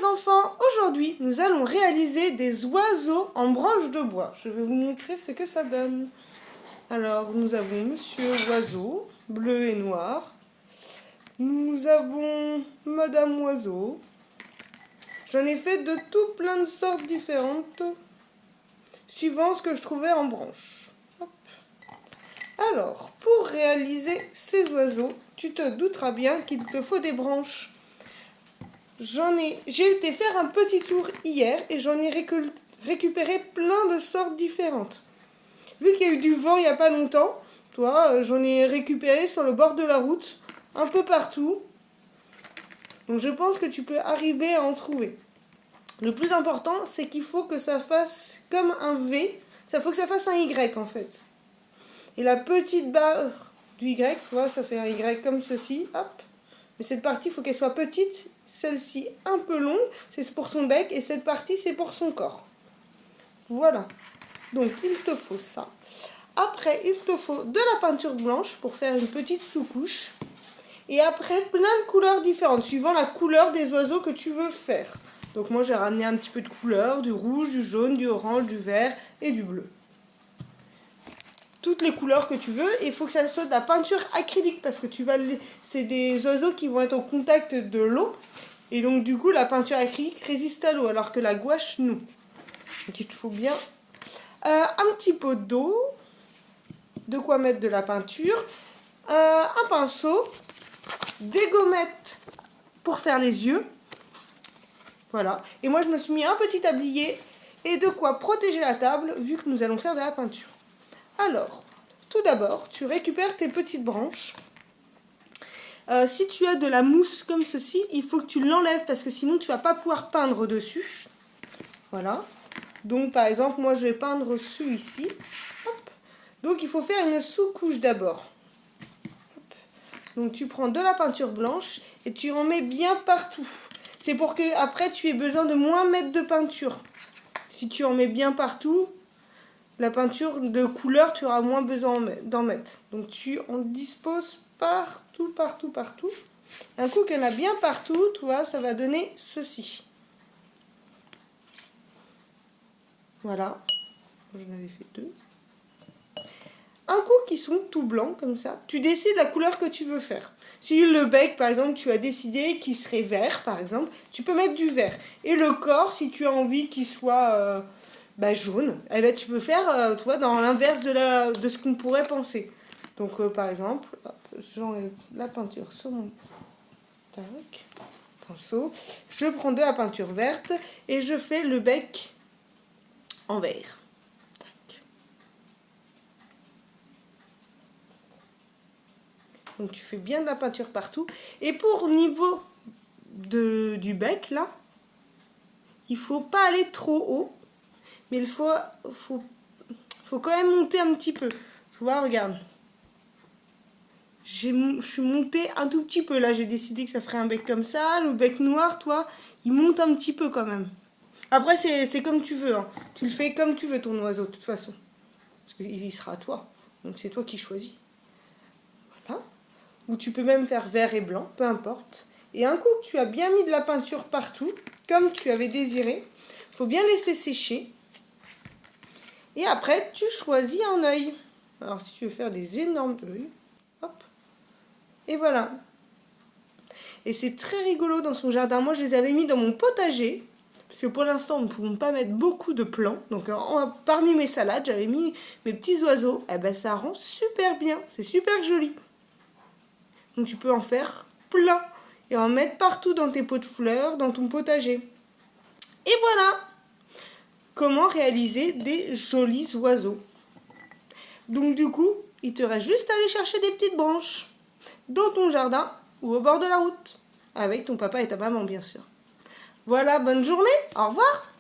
les enfants, aujourd'hui nous allons réaliser des oiseaux en branches de bois. Je vais vous montrer ce que ça donne. Alors nous avons Monsieur Oiseau, bleu et noir. Nous avons Madame Oiseau. J'en ai fait de tout plein de sortes différentes, suivant ce que je trouvais en branche. Hop. Alors, pour réaliser ces oiseaux, tu te douteras bien qu'il te faut des branches. J'ai été faire un petit tour hier et j'en ai récupéré plein de sortes différentes. Vu qu'il y a eu du vent il n'y a pas longtemps, j'en ai récupéré sur le bord de la route, un peu partout. Donc je pense que tu peux arriver à en trouver. Le plus important, c'est qu'il faut que ça fasse comme un V, ça faut que ça fasse un Y en fait. Et la petite barre du Y, ça fait un Y comme ceci, hop. Mais cette partie, il faut qu'elle soit petite, celle-ci un peu longue, c'est pour son bec, et cette partie, c'est pour son corps. Voilà. Donc, il te faut ça. Après, il te faut de la peinture blanche pour faire une petite sous-couche. Et après, plein de couleurs différentes, suivant la couleur des oiseaux que tu veux faire. Donc, moi, j'ai ramené un petit peu de couleurs, du rouge, du jaune, du orange, du vert et du bleu. Toutes les couleurs que tu veux, et il faut que ça soit de la peinture acrylique parce que c'est des oiseaux qui vont être au contact de l'eau et donc du coup la peinture acrylique résiste à l'eau alors que la gouache non. Donc il te faut bien un petit pot d'eau, de quoi mettre de la peinture, un pinceau, des gommettes pour faire les yeux, voilà. Et moi je me suis mis un petit tablier et de quoi protéger la table vu que nous allons faire de la peinture. Alors, tout d'abord, tu récupères tes petites branches. Si tu as de la mousse comme ceci, il faut que tu l'enlèves parce que sinon tu ne vas pas pouvoir peindre dessus. Voilà. Donc, par exemple, moi je vais peindre celui-ci. Donc, il faut faire une sous-couche d'abord. Donc, tu prends de la peinture blanche et tu en mets bien partout. C'est pour que après tu aies besoin de moins mettre de peinture. Si tu en mets bien partout, la peinture de couleur, tu auras moins besoin d'en mettre. Donc tu en disposes partout, partout, partout. Un coup qu'il y en a bien partout, tu vois, ça va donner ceci. Voilà. J'en avais fait 2. Un coup qui sont tout blancs, comme ça, tu décides la couleur que tu veux faire. Si le bec, par exemple, tu as décidé qu'il serait vert, par exemple, tu peux mettre du vert. Et le corps, si tu as envie qu'il soit jaune, eh ben, tu peux faire dans l'inverse de ce qu'on pourrait penser. Donc, par exemple, j'enlève la peinture sur mon pinceau. Je prends de la peinture verte et je fais le bec en vert. Donc, tu fais bien de la peinture partout. Et pour niveau du bec, là, il ne faut pas aller trop haut. Mais il faut quand même monter un petit peu. Tu vois, regarde. Je suis montée un tout petit peu. Là, j'ai décidé que ça ferait un bec comme ça. Le bec noir, toi, il monte un petit peu quand même. Après, c'est comme tu veux. Hein. Tu le fais comme tu veux, ton oiseau, de toute façon. Parce qu'il sera à toi. Donc, c'est toi qui choisis. Voilà. Ou tu peux même faire vert et blanc, peu importe. Et un coup que tu as bien mis de la peinture partout, comme tu avais désiré, il faut bien laisser sécher. Et après, tu choisis un œil. Alors, si tu veux faire des énormes œils, hop. Et voilà. Et c'est très rigolo dans son jardin. Moi, je les avais mis dans mon potager. Parce que pour l'instant, nous ne pouvons pas mettre beaucoup de plants. Donc, parmi mes salades, j'avais mis mes petits oiseaux. Eh ben, ça rend super bien. C'est super joli. Donc, tu peux en faire plein. Et en mettre partout dans tes pots de fleurs, dans ton potager. Et voilà. Comment réaliser des jolis oiseaux. Donc du coup, il te reste juste à aller chercher des petites branches dans ton jardin ou au bord de la route. Avec ton papa et ta maman, bien sûr. Voilà, bonne journée, au revoir.